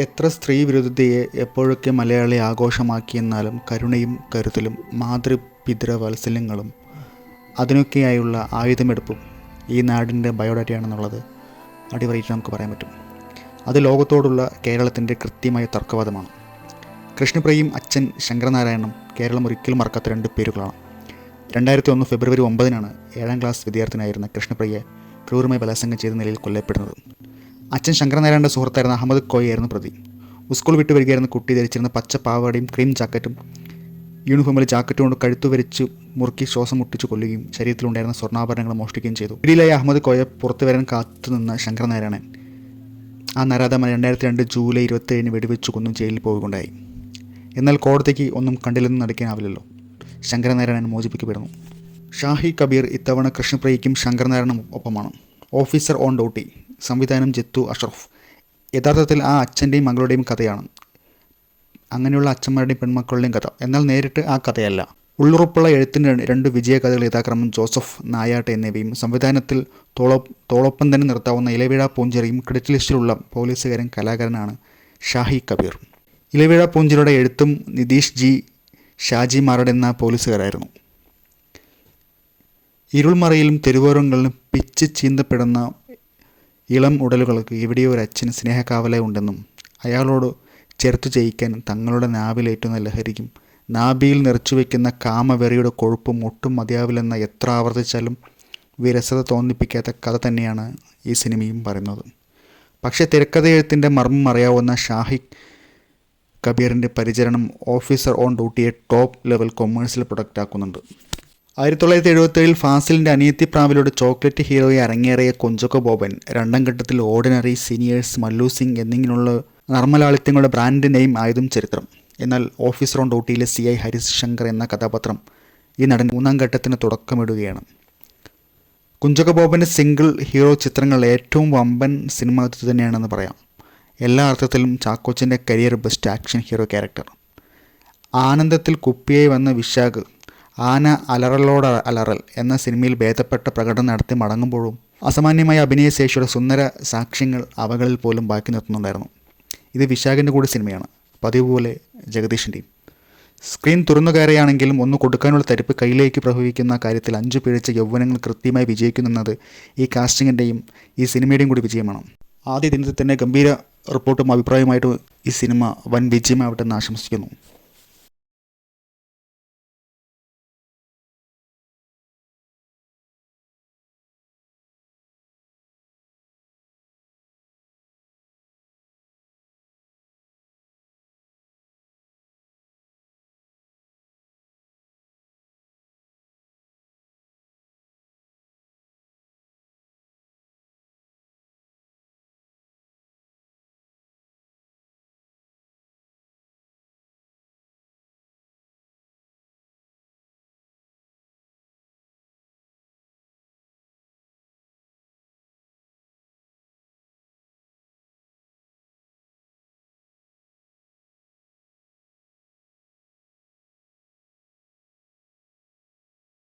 എത്ര സ്ത്രീ വിരുദ്ധതയെ എപ്പോഴൊക്കെ മലയാളി ആഘോഷമാക്കിയെന്നാലും കരുണയും കരുതലും മാതൃപിതൃ വാത്സല്യങ്ങളും അതിനൊക്കെയായുള്ള ആയുധമെടുപ്പും ഈ നാടിൻ്റെ ബയോഡാറ്റയാണെന്നുള്ളത് അടിവരയിട്ട് നമുക്ക് പറയാൻ പറ്റും. അത് ലോകത്തോടുള്ള കേരളത്തിൻ്റെ കൃത്യമായ തർക്കവാദമാണ്. കൃഷ്ണപ്രിയയും അച്ഛൻ ശങ്കരനാരായണനും കേരളം ഒരിക്കലും മറക്കാത്ത രണ്ട് പേരുകളാണ്. 2001 ഫെബ്രുവരി 9 7ാം ക്ലാസ് വിദ്യാർത്ഥിനായിരുന്ന കൃഷ്ണപ്രിയയെ ക്രൂരമായി ബലാത്സംഗം ചെയ്ത നിലയിൽ കൊല്ലപ്പെടുന്നത്. അച്ഛൻ ശങ്കരനാരായണൻ്റെ സുഹൃത്തായിരുന്ന അഹമ്മദ് കോയയായിരുന്നു പ്രതി. സ്കൂൾ വിട്ട് വരികയായിരുന്ന കുട്ടി ധരിച്ചിരുന്ന പച്ച പാവാടയും ക്രീം ജാക്കറ്റും യൂണിഫോമിൽ ജാക്കറ്റ് കൊണ്ട് കഴുത്തു വരിച്ച് മുറുക്കി ശ്വാസം മുട്ടിച്ച് കൊല്ലുകയും ശരീരത്തിലുണ്ടായിരുന്ന സ്വർണ്ണാഭരണങ്ങൾ മോഷ്ടിക്കുകയും ചെയ്തു. പിടിയിലായ അഹമ്മദ് കോയ പുറത്തു വരാൻ കാത്തുനിന്ന ശങ്കരനാരായണൻ ആ നരാധമൻ 2002 ജൂലൈ 27 വെടിവെച്ചു കൊന്നും ജയിലിൽ പോവുകയുണ്ടായി. എന്നാൽ കോടതിക്ക് ഒന്നും കണ്ടില്ലെന്ന് നടിക്കാനാവില്ലല്ലോ. ശങ്കരനാരായണൻ മോചിപ്പിക്കപ്പെടുന്നു. ഷാഹി കബീർ ഇത്തവണ കൃഷ്ണപ്രിയയ്ക്കും ശങ്കരനാരായണനും ഒപ്പമാണ്. Officer on duty. സംവിധാനം ജത്തു അഷ്റഫ്. യഥാർത്ഥത്തിൽ ആ അച്ഛൻ്റെയും മകളുടെയും കഥയാണ്. അങ്ങനെയുള്ള അച്ഛന്മാരുടെയും പെൺമക്കളുടെയും കഥ. എന്നാൽ നേരിട്ട് ആ കഥയല്ല. ഉള്ളുറപ്പുള്ള എഴുത്തിൻ്റെ 2 വിജയകഥകൾ യഥാക്രമം ജോസഫ്, നായാട്ട് എന്നിവയും സംവിധാനത്തിൽ തോളൊപ്പം തന്നെ നിർത്താവുന്ന ഇലവീഴ പൂഞ്ചിറയും ക്രെഡിറ്റ് ലിസ്റ്റിലുള്ള പോലീസുകാരൻ കലാകാരനാണ് ഷാഹി കബീർ. ഇലവീഴ പൂഞ്ചിറയുടെ എഴുത്തും നിതീഷ് ജി ഷാജി മാറഡ് എന്ന പോലീസുകാരായിരുന്നു. ഇരുൾമറയിലും തെരുവോരങ്ങളിലും പിച്ച് ചീന്തപ്പെടുന്ന ഇളം ഉടലുകൾക്ക് എവിടെയോ ഒരു അച്ഛന് സ്നേഹകാവലായി ഉണ്ടെന്നും അയാളോട് ചെറുത്തു ജയിക്കാൻ തങ്ങളുടെ നാവിലേറ്റുന്ന ലഹരിക്കും നാഭിയിൽ നിറച്ചുവെക്കുന്ന കാമവെറിയുടെ കൊഴുപ്പും ഒട്ടും മതിയാവില്ലെന്ന എത്ര ആവർത്തിച്ചാലും വിരസത തോന്നിപ്പിക്കാത്ത കഥ തന്നെയാണ് ഈ സിനിമയും പറയുന്നത്. പക്ഷേ തിരക്കഥയെഴുത്തിൻ്റെ മർമ്മം അറിയാവുന്ന ഷാഹി കബീറിൻ്റെ പരിചരണം ഓഫീസർ ഓൺ ഡ്യൂട്ടിയെ ടോപ്പ് ലെവൽ കൊമേഴ്സ്യൽ പ്രൊഡക്റ്റ് ആക്കുന്നുണ്ട്. 1977 ഫാസിലിൻ്റെ അനിയത്തിപ്രാവിലൂടെ ചോക്ലേറ്റ് ഹീറോയെ അരങ്ങേറിയ കുഞ്ചാക്കോ ബോബൻ 2ാം ഘട്ടത്തിൽ ഓർഡിനറി, സീനിയേഴ്സ്, മല്ലു സിംഗ് എന്നിങ്ങനെയുള്ള നർമ്മലാളിത്യങ്ങളുടെ ബ്രാൻഡ് നെയിം ആയതും ചരിത്രം. എന്നാൽ ഓഫീസർ ഓൺ ഡ്യൂട്ടിയിലെ CI ഹരിസ് ശങ്കർ എന്ന കഥാപാത്രം ഈ നടൻ 3ാം ഘട്ടത്തിന് തുടക്കമിടുകയാണ്. കുഞ്ചാക്കോ ബോബൻ്റെ സിംഗിൾ ഹീറോ ചിത്രങ്ങൾ ഏറ്റവും വമ്പൻ സിനിമ ഇത് തന്നെയാണെന്ന് പറയാം. എല്ലാ അർത്ഥത്തിലും ചാക്കോച്ചൻ്റെ career best action hero character. ആനന്ദത്തിൽ കുപ്പിയായി വന്ന വിശാഖ് ആന അലറലോട് അലറൽ എന്ന സിനിമയിൽ ഭേദപ്പെട്ട പ്രകടനം നടത്തി മടങ്ങുമ്പോഴും അസാമാന്യമായ അഭിനയശേഷിയുടെ സുന്ദര സാക്ഷ്യങ്ങൾ അവകളിൽ പോലും ബാക്കി നിർത്തുന്നുണ്ടായിരുന്നു. ഇത് വിശാഖിൻ്റെ കൂടി സിനിമയാണ്. പതിവ് പോലെ ജഗദീഷിൻ്റെയും. സ്ക്രീൻ തുറന്നു കയറിയാണെങ്കിലും ഒന്ന് കൊടുക്കാനുള്ള തരിപ്പ് കയ്യിലേക്ക് പ്രവഹിക്കുന്ന കാര്യത്തിൽ 5 പിഴച്ച യൗവനങ്ങൾ കൃത്യമായി വിജയിക്കുന്നെന്നത് ഈ കാസ്റ്റിങ്ങിൻ്റെയും ഈ സിനിമയുടെയും കൂടി വിജയമാണ്. ആദ്യ ദിനത്തിൽ തന്നെ ഗംഭീര റിപ്പോർട്ടും അഭിപ്രായവുമായിട്ട് ഈ സിനിമ വൻ വിജയമാവട്ടെ എന്ന് ആശംസിക്കുന്നു.